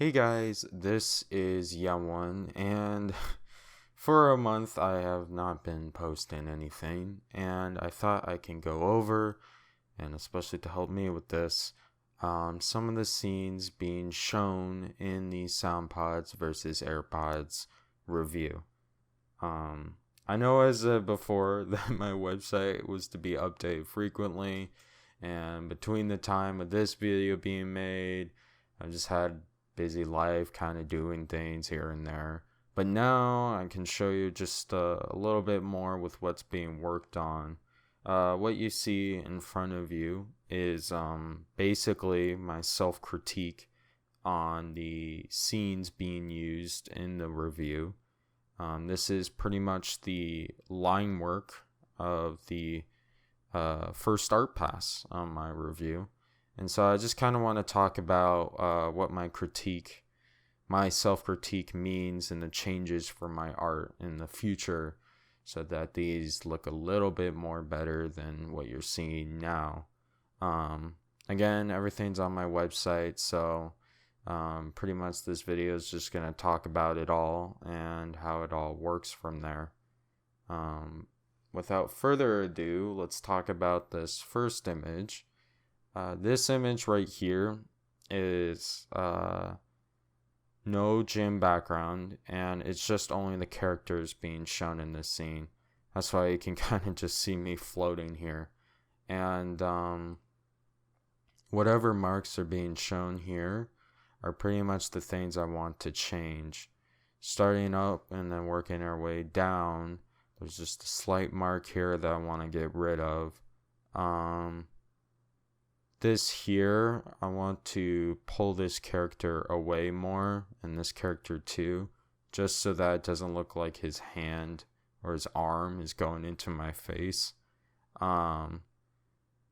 Hey guys, this is Yawan, and for a month I have not been posting anything, and I thought I can go over, and especially to help me with this, some of the scenes being shown in the SoundPods versus AirPods review. I know as before that my website was to be updated frequently, and between the time of this video being made, I just had busy life kind of doing things here and there. But now I can show you just a little bit more with what's being worked on. What you see in front of you is basically my self-critique on the scenes being used in the review. This is pretty much the line work of the first art pass on my review. And so I just kind of want to talk about what my self-critique means and the changes for my art in the future so that these look a little bit more better than what you're seeing now. Again, everything's on my website, so pretty much this video is just going to talk about it all and how it all works from there. Without further ado, let's talk about this first image. This image right here is no gym background, and it's just only the characters being shown in this scene. That's why you can kind of just see me floating here. And whatever marks are being shown here are pretty much the things I want to change. Starting up and then working our way down, there's just a slight mark here that I want to get rid of. This here, I want to pull this character away more, and this character too, just so that it doesn't look like his hand or his arm is going into my face. And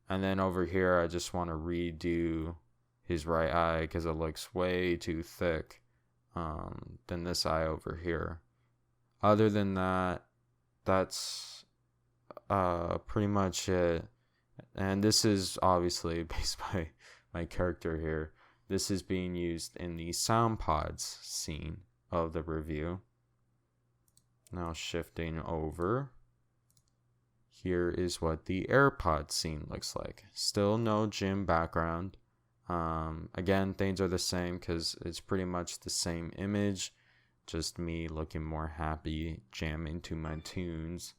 then over here, I just want to redo his right eye because it looks way too thick than this eye over here. Other than that, that's pretty much it. And this is obviously based by my character here. This is being used in the SoundPods scene of the review. Now shifting over. Here is what the AirPods scene looks like. Still no gym background. Again, things are the same because it's pretty much the same image. Just me looking more happy, jamming to my tunes.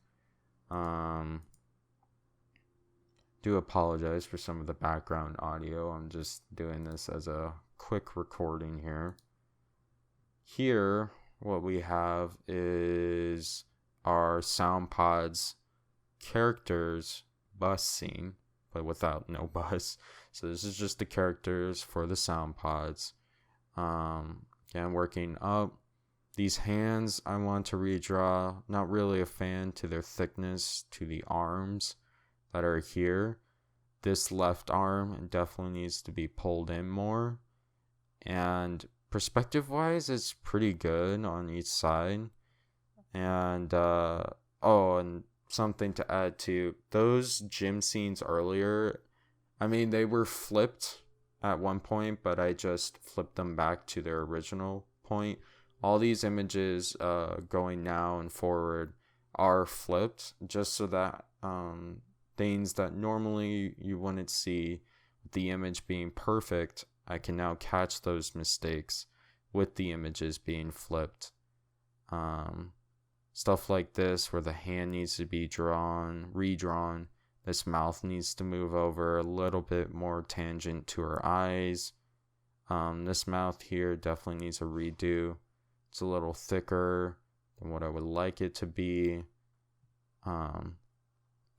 Do apologize for some of the background audio. I'm just doing this as a quick recording here. Here, what we have is our SoundPods characters bus scene, but without no bus. So this is just the characters for the SoundPods. Again, working up. These hands I want to redraw. Not really a fan to their thickness, to the arms that are here. This left arm definitely needs to be pulled in more, and perspective wise it's pretty good on each side. And and something to add to those gym scenes earlier, I mean they were flipped at one point, but I just flipped them back to their original point. All these images going now and forward are flipped just so that things that normally you wouldn't see with the image being perfect, I can now catch those mistakes with the images being flipped. Stuff like this where the hand needs to be redrawn, this mouth needs to move over a little bit more tangent to her eyes. This mouth here definitely needs a redo. It's a little thicker than what I would like it to be.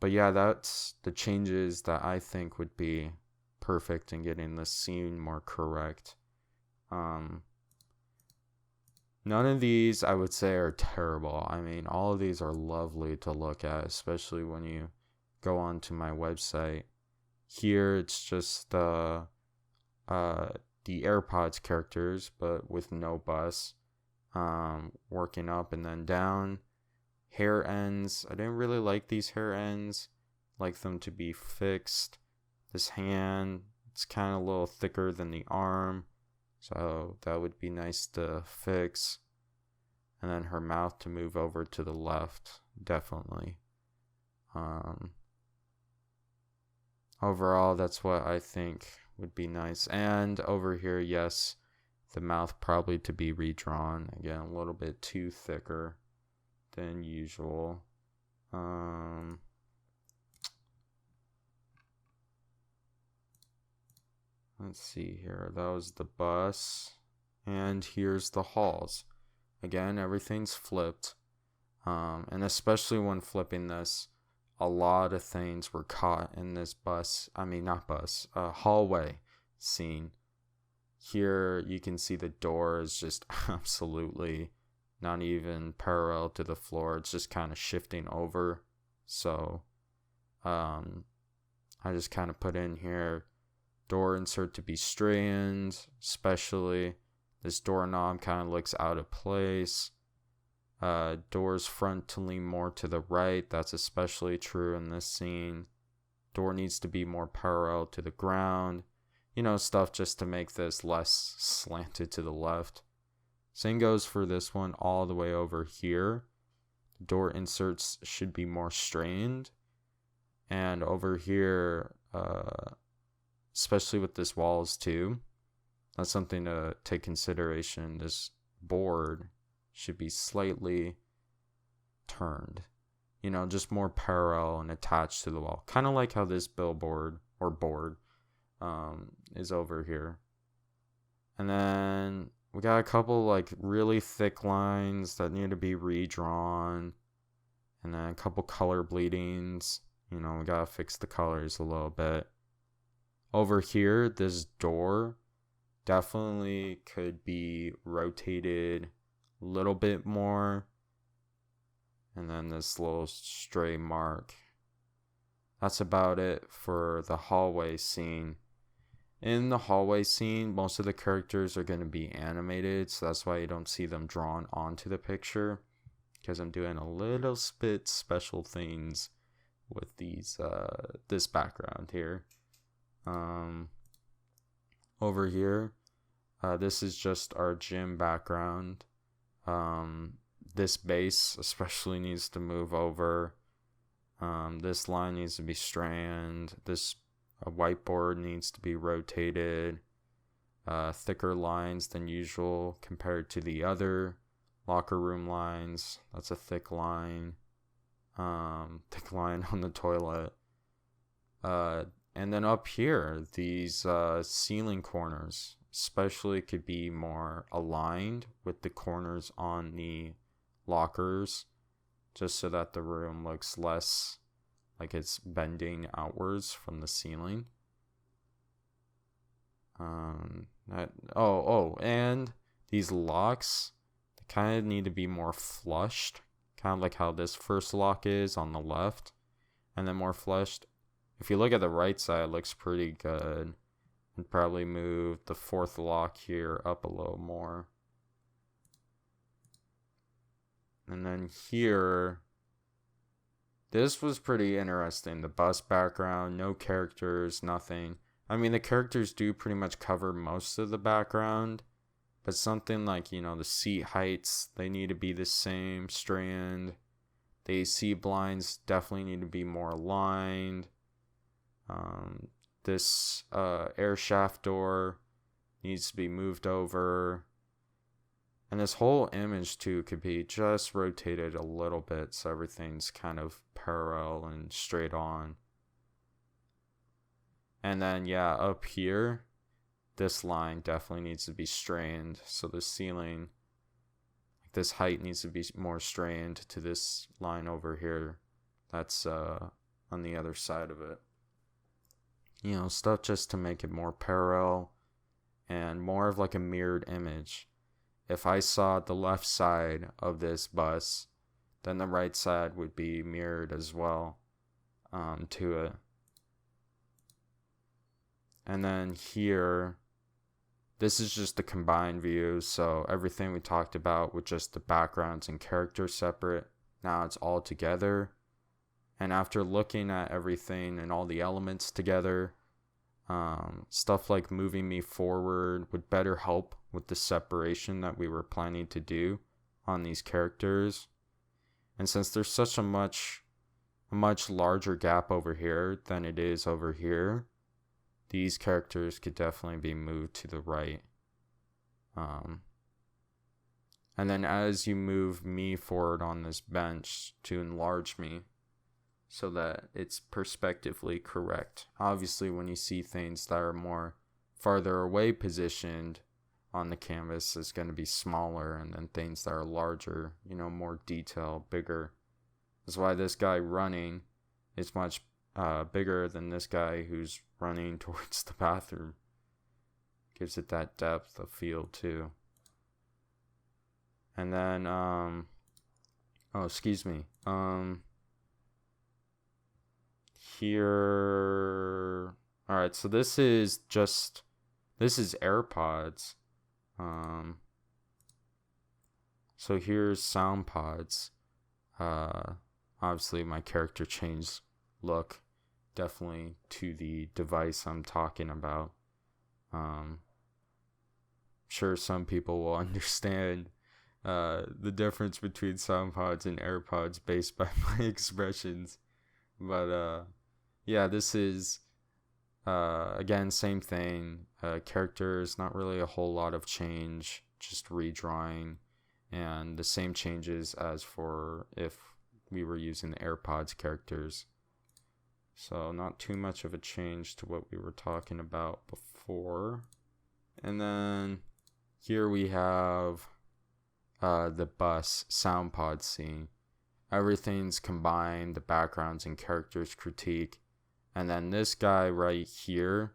But yeah, that's the changes that I think would be perfect in getting the scene more correct. None of these I would say are terrible. I mean, all of these are lovely to look at, especially when you go onto my website. Here, it's just the AirPods characters, but with no bus. Working up and then down. Hair ends, I didn't really like these hair ends. Like them to be fixed. This hand, it's kind of a little thicker than the arm. So that would be nice to fix. And then her mouth to move over to the left, definitely. Overall, that's what I think would be nice. And over here, yes, the mouth probably to be redrawn. Again, a little bit too thicker than usual. Let's see here. That was the bus. And here's the halls. Again, everything's flipped. And especially when flipping this, a lot of things were caught in this hallway scene. Here you can see the door is just absolutely not even parallel to the floor. It's just kind of shifting over. So I just kind of put in here door insert to be straightened, especially this doorknob kind of looks out of place. Doors front to lean more to the right. That's especially true in this scene. Door needs to be more parallel to the ground. You know, stuff just to make this less slanted to the left. Same goes for this one all the way over here. Door inserts should be more strained. And over here, especially with this walls too, that's something to take consideration. This board should be slightly turned, you know, just more parallel and attached to the wall, kind of like how this billboard or board is over here. And then we got a couple like really thick lines that need to be redrawn, and then a couple color bleedings. You know, we gotta fix the colors a little bit. Over here, this door definitely could be rotated a little bit more. And then this little stray mark. That's about it for the hallway scene. In the hallway scene, most of the characters are going to be animated, so that's why you don't see them drawn onto the picture, because I'm doing a little bit special things with these this background here. Over here, this is just our gym background. This base especially needs to move over. This line needs to be straightened. This whiteboard needs to be rotated. Thicker lines than usual compared to the other locker room lines. That's a thick line. Thick line on the toilet. And then up here, these ceiling corners especially could be more aligned with the corners on the lockers, just so that the room looks less like it's bending outwards from the ceiling. And these locks, they kind of need to be more flushed, kind of like how this first lock is on the left, and then more flushed. If you look at the right side, it looks pretty good. And probably move the fourth lock here up a little more. And then here, this was pretty interesting. The bus background, no characters, nothing. I mean, the characters do pretty much cover most of the background, but something like, you know, the seat heights, they need to be the same strand. The AC blinds definitely need to be more aligned. This air shaft door needs to be moved over. And this whole image too could be just rotated a little bit so everything's kind of parallel and straight on. And then yeah, up here, this line definitely needs to be strained. So the ceiling, like this height needs to be more strained to this line over here. That's on the other side of it. You know, stuff just to make it more parallel and more of like a mirrored image. If I saw the left side of this bus, then the right side would be mirrored as well to it. And then here, this is just the combined view. So everything we talked about with just the backgrounds and characters separate, now it's all together. And after looking at everything and all the elements together, Stuff like moving me forward would better help with the separation that we were planning to do on these characters. And since there's such a much larger gap over here than it is over here, these characters could definitely be moved to the right. And then as you move me forward on this bench to enlarge me so that it's perspectively correct. Obviously, when you see things that are more farther away positioned on the canvas, it's going to be smaller, and then things that are larger, more detail, bigger. That's why this guy running is much bigger than this guy who's running towards the bathroom. Gives it that depth of field too. And then, here, alright, so this is AirPods. So here's sound pods. Obviously my character changed look definitely to the device I'm talking about. Sure, some people will understand the difference between sound pods and AirPods based by my expressions, but yeah, this is again, same thing. Characters, not really a whole lot of change, just redrawing, and the same changes as for if we were using the AirPods characters. So not too much of a change to what we were talking about before. And then here we have the bus sound pod scene. Everything's combined, the backgrounds and characters critique. And then this guy right here,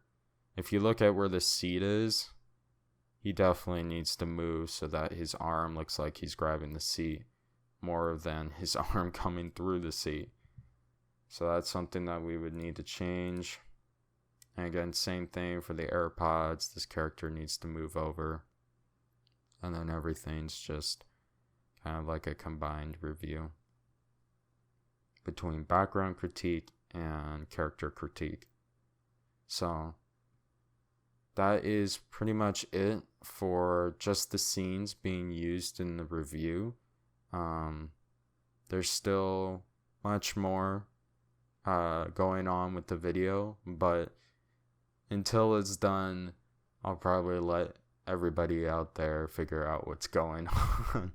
if you look at where the seat is, he definitely needs to move so that his arm looks like he's grabbing the seat more than his arm coming through the seat. So that's something that we would need to change. And again, same thing for the AirPods. This character needs to move over. And then everything's just kind of like a combined review between background critique and character critique. So that is pretty much it for just the scenes being used in the review. There's still much more going on with the video, but until it's done, I'll probably let everybody out there figure out what's going on.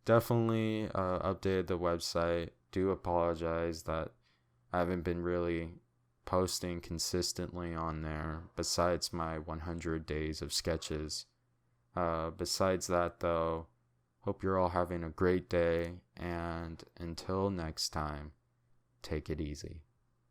Definitely updated the website. Do apologize that I haven't been really posting consistently on there besides my 100 days of sketches. Besides that though, hope you're all having a great day, and until next time, take it easy.